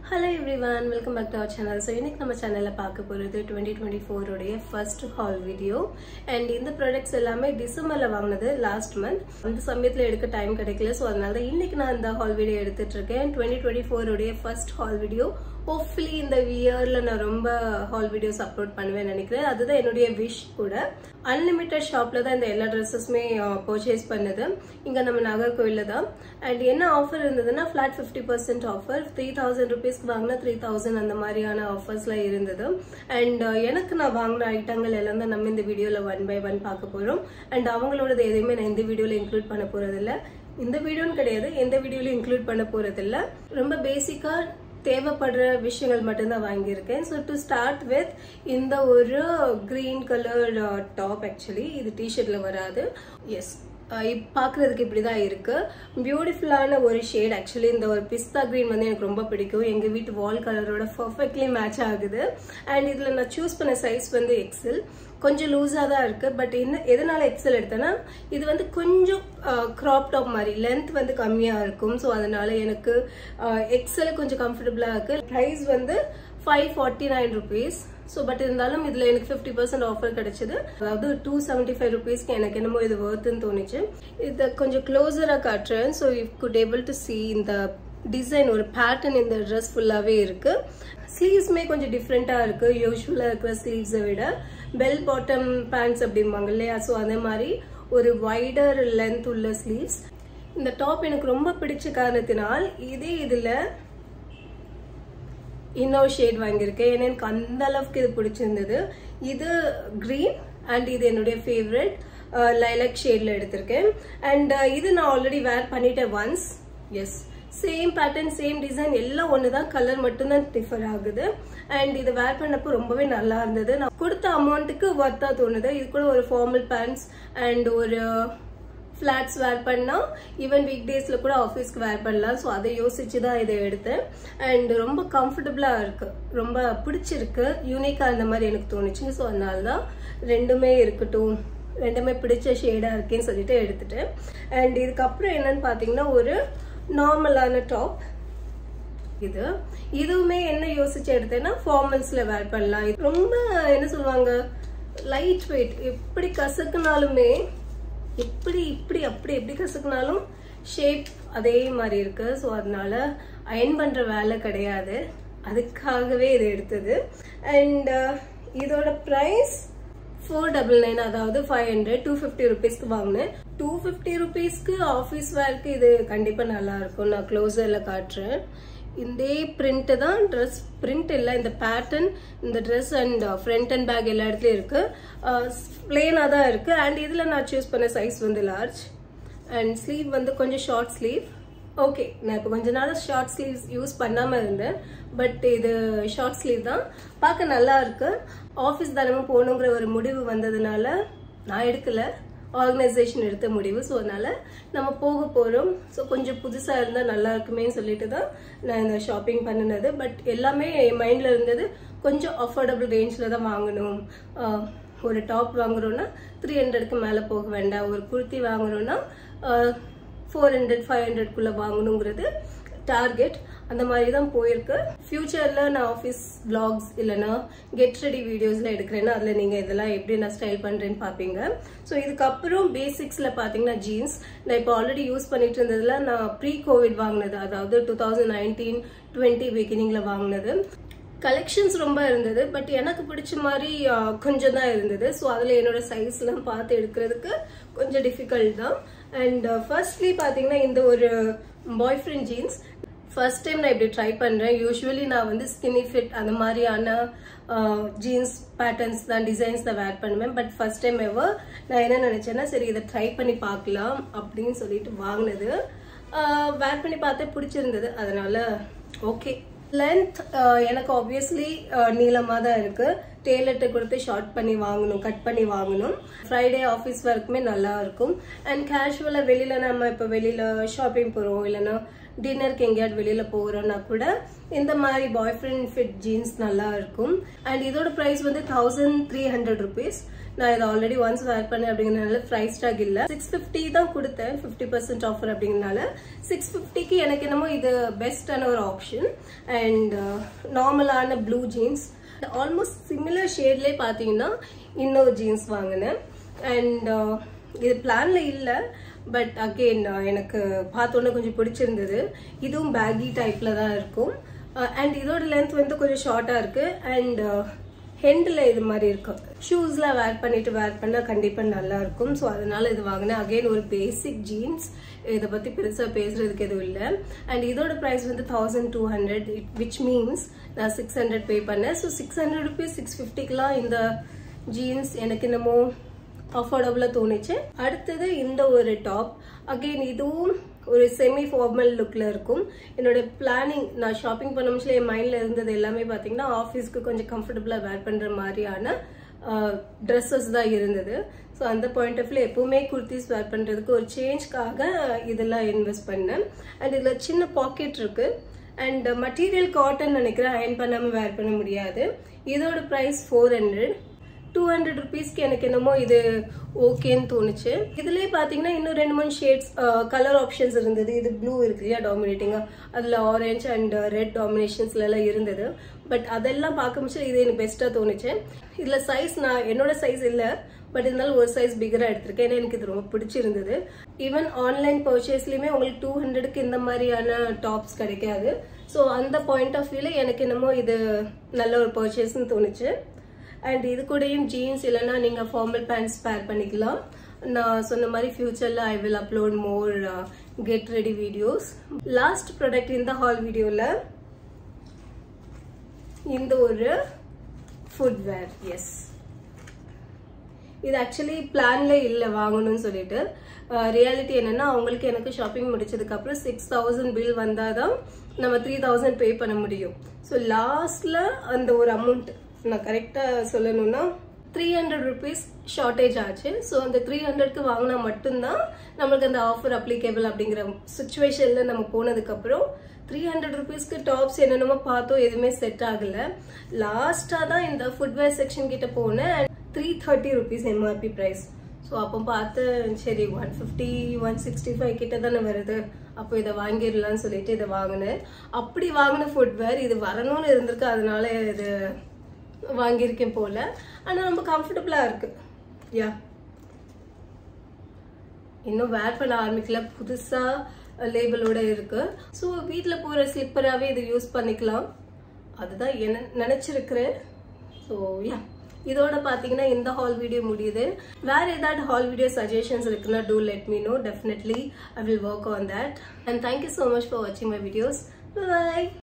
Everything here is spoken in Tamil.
Hello everyone, welcome back to our channel. So இன்னைக்கு நம்ம சேனல்ல பார்க்க போறது 2024 உடைய first haul video and இந்த products எல்லாமே டிசம்பர்ல வாங்குனது last month. அந்த சமயத்துல எடுக்க டைம் கிடைக்கல, சோ அதனால தான் இன்னைக்கு நான் இந்த haul video எடுத்துட்டு இருக்கேன். 2024 உடைய first haul video. Hopefully இந்த இயர்ல நான் ரொம்ப haul videos upload பண்ணுவேன்னு நினைக்கிறேன். அதுதான் என்னுடைய wish கூட. Unlimited shopல தான் இந்த எல்லா dresses-மே purchase பண்ணது. இங்க நம்ம நாகர்கோவில்ல தான். And என்ன ஆஃபர் இருந்ததுன்னா flat 50% ஆஃபர். 3000 rupeesக்கு வாங்குனா 3000 அந்த மாதிரியான ஆஃபர்ஸ்லாம் இருந்தது. And எனக்கு நான் வாங்குன ஐட்டங்கள் எல்லாம் தான் நம்ம இந்த வீடியோல 1 by 1 பார்க்க போறோம். And அவங்களோடது எதையுமே நான் இந்த வீடியோல இன்க்ளூட் பண்ண போறது இல்ல. இந்த வீடியோன்னு கிடையாது, எந்த வீடியோல இன்க்ளூட் பண்ண போறது இல்ல. ரொம்ப பேசிக்கா தேவைப்படுற விஷயங்கள் மட்டும் தான் வாங்கி இருக்கேன். சோ டு ஸ்டார்ட் வித் இந்த ஒரு கிரீன் கலர் டாப். ஆக்சுவலி இது டி-ஷர்ட்ல வராது. எஸ், பாக்குறதுக்கு இப்படிதான் இருக்கு. பியூட்டிஃபுல்லான ஒரு ஷேட். ஆக்சுவலி இந்த ஒரு பிஸ்தா கிரீன் வந்து எனக்கு ரொம்ப பிடிக்கும். எங்க வீட்டு வால் கலரோட பர்ஃபெக்ட்லி மேட்ச் ஆகுது. அண்ட் இதுல நான் சூஸ் பண்ண சைஸ் வந்து எக்ஸல். கொஞ்சம் லூஸா தான் இருக்கு. பட் என்ன எதனால எக்ஸல் எடுத்தேன்னா இது வந்து கொஞ்சம் கிராப் டாப் மாதிரி லென்த் வந்து கம்மியா இருக்கும். ஸோ அதனால எனக்கு எக்ஸல் கொஞ்சம் கம்ஃபர்டபுளா இருக்கு. பிரைஸ் வந்து 549 rupees. ஸோ பட் இருந்தாலும் இதுல எனக்கு 50% ஆஃபர் கிடைச்சது. அதாவது 275 rupeesக்கு எனக்கு என்னமோ இது வர்த்துன்னு தோணுச்சு. இதை கொஞ்சம் க்ளோஸரா காட்டுறேன். So you good able to see இந்த டிசைன், ஒரு பேட்டர்ன் இந்த ட்ரெஸ் ஃபுல்லாவே இருக்கு. ஸ்லீவ்ஸ்மே கொஞ்சம் டிஃப்ரெண்டா இருக்கு யூஸ்வலா இருக்கிற ஸ்லீவ்ஸை விட. பெல் பாட்டம் பேண்ட்ஸ் அப்படிம்பாங்க இல்லையா, ஸோ அதே மாதிரி ஒரு வைடர் லென்த் உள்ள ஸ்லீவ்ஸ். இந்த டாப் எனக்கு ரொம்ப பிடிச்ச காரணத்தினால் இதே இதுல இன்னொரு ஷேட் வாங்கியிருக்கேன். ஏன்னா எனக்கு அந்த அளவுக்கு இது பிடிச்சிருந்தது. இது கிரீன் அண்ட் இது என்னுடைய ஃபேவரட் லைலாக் ஷேட்ல எடுத்திருக்கேன். அண்ட் இது நான் ஆல்ரெடி வேர் பண்ணிட்டேன் once. Yes, same pattern same design எல்லாம் ஒண்ணுதான், கலர் மட்டும்தான் டிஃபர் ஆகுது. அண்ட் இது வேர் பண்ணப்போ ரொம்பவே நல்லா இருந்தது. நான் கொடுத்த அமௌண்ட்டுக்கு ஒர்த்தா தோணுது. இது கூட ஒரு ஃபார்மல் பேண்ட்ஸ் அண்ட் ஒரு ஃபிளாட்ஸ் வேர் பண்ணா ஈவன் வீக் டேஸ்ல கூட ஆஃபீஸ்க்கு வேர் பண்ணலாம். ஸோ அதை யோசிச்சுதான் இதை எடுத்தேன். அண்ட் ரொம்ப கம்ஃபர்டபுளா இருக்கு, ரொம்ப பிடிச்சிருக்கு, யூனிக்கா அந்த மாதிரி எனக்கு தோணுச்சு. ஸோ அதனாலதான் ரெண்டுமே இருக்கட்டும், ரெண்டுமே பிடிச்ச ஷேடா இருக்கேன்னு சொல்லிட்டு எடுத்துட்டேன். அண்ட் இதுக்கப்புறம் என்னன்னு பாத்தீங்கன்னா ஒரு நார்மலான டாப். இதுவுமே என்ன யோசிச்சு எடுத்தேன்னா ஃபார்மல்ஸ்ல வேர் பண்ணலாம். ரொம்ப என்ன சொல்லுவாங்க, லைட் வெயிட். எப்படி கசக்குனாலுமே எப்படி எப்படி கசக்குனாலும் ஷேப் அதே மாதிரி இருக்கு. ஸோ அதனால அயன் பண்ற வேலை கிடையாது, அதுக்காகவே இது எடுத்தது. அண்ட் இதோட பிரைஸ் 499, அதாவது 500, 250 rupeesக்கு வாங்கினேன். 250 rupeesக்கு ஆஃபீஸ் வேர்க்கு இது கண்டிப்பா நல்லா இருக்கும். நான் க்ளோசர்ல காட்டுறேன். இந்த பிரிண்ட் தான், ட்ரெஸ் பிரிண்ட் இல்ல, இந்த பேட்டர்ன் இந்த dress and front and back எல்லா இடத்துலயும் இருக்கு. பிளேனா தான் இருக்கு. அண்ட் இதுல நான் சூஸ் பண்ண சைஸ் வந்து லார்ஜ். அண்ட் ஸ்லீவ் வந்து கொஞ்சம் ஷார்ட் ஸ்லீவ். ஓகே, நான் இப்போ கொஞ்ச நாள் ஷார்ட் ஸ்லீவ்ஸ் யூஸ் பண்ணாம இருந்தேன். பட் இது ஷார்ட் ஸ்லீவ் தான், பார்க்க நல்லா இருக்கு. ஆஃபீஸ் தானமும் போகணுங்கிற ஒரு முடிவு வந்ததுனால நான் எடுக்கல, ஆர்கனைசேஷன் எடுத்த முடிவு. ஸோ அதனால நம்ம போக போறோம். ஸோ கொஞ்சம் புதுசா இருந்தா நல்லா இருக்குமேன்னு சொல்லிட்டு தான் நான் இந்த ஷாப்பிங் பண்ணினது. பட் எல்லாமே என் மைண்ட்ல இருந்தது கொஞ்சம் அஃபோர்டபுள் ரேஞ்ச்ல தான் வாங்கணும். ஒரு டாப் வாங்குறோம்னா 300க்கு மேல போக வேண்டாம். ஒரு குர்த்தி வாங்குறோம்னா 400 500க்குள்ள வாங்கணுங்கிறது டார்கெட். அந்த மாதிரி தான் போயிருக்கு. ஃபியூச்சர்ல நான் ஆஃபீஸ் விளாக்ஸ் இல்லைன்னா கெட் ரெடி வீடியோஸ்ல எடுக்கிறேன்னா அதுல நீங்க இதெல்லாம் எப்படி நான் ஸ்டைல் பண்றேன்னு பாப்பீங்க. ஸோ இதுக்கப்புறம் பேசிக்ஸ்ல பாத்தீங்கன்னா ஜீன்ஸ். நான் இப்போ ஆல்ரெடி யூஸ் பண்ணிட்டு இருந்ததுல நான் ப்ரீ கோவிட் வாங்கினது, அதாவது 2019-20 பிகினிங்ல வாங்கினது. கலெக்ஷன்ஸ் ரொம்ப இருந்தது, பட் எனக்கு பிடிச்ச மாதிரி கொஞ்சம் தான் இருந்தது. ஸோ அதுல என்னோட சைஸ் எல்லாம் பார்த்து எடுக்கிறதுக்கு கொஞ்சம் டிஃபிகல்ட் தான். அண்ட் ஃபர்ஸ்ட்லி பாத்தீங்கன்னா இந்த ஒரு பாய் ஃப்ரெண்ட் ஜீன்ஸ் ஃபர்ஸ்ட் டைம் நான் இப்படி ட்ரை பண்றேன். யூஸ்வலி நான் வந்து ஸ்கின்னி ஃபிட் அந்த மாதிரியான ஜீன்ஸ் பேட்டர்ன்ஸ் தான், டிசைன்ஸ் தான் வேர் பண்ணுவேன். பட் ஃபர்ஸ்ட் டைம் எவர் நான் என்ன நினைச்சேன்னா சரி இதை ட்ரை பண்ணி பார்க்கலாம் அப்படின்னு சொல்லிட்டு வாங்கினது. வேர் பண்ணி பார்த்தே பிடிச்சிருந்தது, அதனால ஓகே. லென்த் எனக்கு ஆப்வியஸ்லி நீளமா தான் இருக்கு. டெய்லர்ட்ட கொடுத்து ஷார்ட் பண்ணி வாங்கணும், கட் பண்ணி வாங்கணும். ஃப்ரைடே ஆஃபீஸ் ஒர்க்குமே நல்லா இருக்கும். அண்ட் கேஷுவலா வெளியில நம்ம இப்போ வெளியில ஷாப்பிங் போறோம் இல்லைன்னா டின்னருக்கு எங்கேயாவது வெளியில போறோம்னா கூட இந்த மாதிரி பாய் ஃப்ரெண்ட் ஃபிட் ஜீன்ஸ் நல்லா இருக்கும். அண்ட் இதோட பிரைஸ் வந்து 1300 rupees. நான் இதை ஆல்ரெடி ஒன்ஸ் வேர் பண்ணேன் அப்படிங்கறதுனால பிரைஸ் டாக் இல்ல. 650 தான் கொடுத்தேன் 50% ஆஃபர் அப்படிங்கறதுனால 650க்கு எனக்கு என்னமோ இது பெஸ்டான ஒரு ஆப்ஷன். அண்ட் நார்மலான ப்ளூ ஜீன்ஸ் ஆல்மோஸ்ட் சிமிலர் ஷேட்லயே பாத்தீங்கன்னா இன்னொரு ஜீன்ஸ் வாங்கினேன். அண்ட் இது பிளான்ல இல்ல, பட் அகெயின் எனக்கு பார்த்தோன்னே கொஞ்சம் பிடிச்சிருந்தது. இதுவும் பேகி டைப்ல தான் இருக்கும். அண்ட் இதோட லென்த் வந்து கொஞ்சம் ஷார்ட்டா இருக்கு. அண்ட் ஹெண்ட்ல இது மாதிரி இருக்கும். ஷூஸ்ல வேர் பண்ணா கண்டிப்பா நல்லா இருக்கும். ஸோ அதனால இது வாங்கினேன். அகெயின் ஒரு பேசிக் ஜீன்ஸ், இதை பத்தி பெருசா பேசுறதுக்கு எதுவும் இல்லை. அண்ட் இதோட பிரைஸ் வந்து 1200, விச் மீன்ஸ் நான் 600 பே பண்ணேன். ஸோ 600 rupees 650க்குலாம் இந்த ஜீன்ஸ் எனக்கு என்னமோ அஃபோர்டபுளா தோணுச்சு. அடுத்தது இந்த ஒரு டாப், அகெயின் இதுவும் ஒரு செமி ஃபார்மல் லுக்ல இருக்கும். என்னோட பிளானிங், நான் ஷாப்பிங் பண்ண முடியல, என் மைண்ட்ல இருந்தது எல்லாமே பாத்தீங்கன்னா ஆஃபீஸ்க்கு கொஞ்சம் கம்ஃபர்டபுளா வேர் பண்ற மாதிரியான ட்ரெஸ்ஸஸ் தான் இருந்தது. ஸோ அந்த பாயிண்ட் ஆஃப் வியூ எப்பவுமே குர்த்திஸ் வேர் பண்றதுக்கு ஒரு சேஞ்ச்காக இதெல்லாம் இன்வெஸ்ட் பண்ணேன். அண்ட் இதுல சின்ன பாக்கெட் இருக்கு. அண்ட் மெட்டீரியல் காட்டன் நினைக்கிறேன், அயன் பண்ணாம வேர் பண்ண முடியாது. இதோட பிரைஸ் 400. 200 rupeesக்கு எனக்கு என்னமோ இது ஓகேன்னு தோணுச்சு. இதுலயே பாத்தீங்கன்னா இன்னும் 2-3 ஷேட்ஸ் கலர் ஆப்ஷன்ஸ் இருந்தது. இது ப்ளூ இருக்கு இல்லையா டாமினேட்டிங்கா, அதுல ஆரஞ்சு அண்ட் ரெட் டாமினேஷன்ஸ்ல எல்லாம் இருந்தது. பட் அதெல்லாம் பார்க்க முடிச்சு இது எனக்கு பெஸ்டா தோணுச்சு. இதுல சைஸ் நான் என்னோட சைஸ் இல்ல, பட் இருந்தாலும் ஒரு சைஸ் பிகரா எடுத்திருக்கேன். ஏன்னா எனக்கு இது ரொம்ப பிடிச்சிருந்தது. ஈவன் ஆன்லைன் பர்ச்சேஸ்லயுமே உங்களுக்கு 200க்கு இந்த மாதிரியான டாப்ஸ் கிடைக்காது. ஸோ அந்த பாயிண்ட் ஆஃப் வியூல எனக்கு என்னமோ இது நல்ல ஒரு பர்ச்சேஸ்ன்னு தோணுச்சு. அண்ட் இது கூடயும் ஜீன்ஸ் இல்லைன்னா நீங்க ஃபார்மல் பேண்ட்ஸ் பேர் பண்ணிக்கலாம். நான் சொன்ன மாதிரி ஃபியூச்சர்ல I will upload more get ready videos. Last product இந்த ஹால் வீடியோல இந்த ஒரு ஃபுட்வேர். எஸ், இது ஆக்சுவலி பிளான்ல இல்ல வாங்கணும்னு சொல்லிட்டு, ரியாலிட்டி என்னன்னா அவங்களுக்கு எனக்கு ஷாப்பிங் முடிச்சதுக்கு அப்புறம் 6000 பில் வந்தாதான் நம்ம 3000 பே பண்ண முடியும். ஸோ லாஸ்ட்ல அந்த ஒரு அமௌண்ட் நான் கரெக்டா சொல்லணும்னா 300 rupees ஷார்டேஜ் ஆச்சு. ஸோ அந்த 300க்கு வாங்கினா மட்டும்தான் நம்மளுக்கு அந்த ஆஃபர் அப்ளிகேபிள் அப்படிங்கிற சுச்சுவேஷன்ல நம்ம போனதுக்கு அப்புறம் 300 rupeesக்கு டாப்ஸ் என்னென்னமோ பார்த்தோம், எதுவுமே செட் ஆகல. லாஸ்டா தான் இந்த ஃபுட்வேர் செக்ஷன் கிட்ட போனேன். 330 rupees எம்ஆர்பி பிரைஸ். ஸோ அப்போ பார்த்து சரி 150 165 கிட்ட தானே வருது, அப்போ இதை வாங்கிடலாம்னு சொல்லிட்டு இதை வாங்கினேன். அப்படி வாங்கின ஃபுட்வேர் இது வரணும்னு இருந்திருக்கு, அதனால இது வாங்கியிருக்கேன் போல. ஆனா ரொம்ப கம்ஃபர்டபுளா இருக்கு. யா, இன்னும் வேர் பண்ண ஆரம்பிக்கல, புதுசா லேபிளோட இருக்கு. ஸோ வீட்டுல போற ஸ்லிப்பராகவே இது யூஸ் பண்ணிக்கலாம், அதுதான் என்ன நினைச்சிருக்கிறேன். ஸோ யா, இதோட பாத்தீங்கன்னா இந்த ஹால் வீடியோ முடியுது. வேற ஏதாவது ஹால் வீடியோ சஜஷன்ஸ் இருக்குன்னா do let me know. Definitely I will work on that. And thank you so much for watching my videos. Bye bye.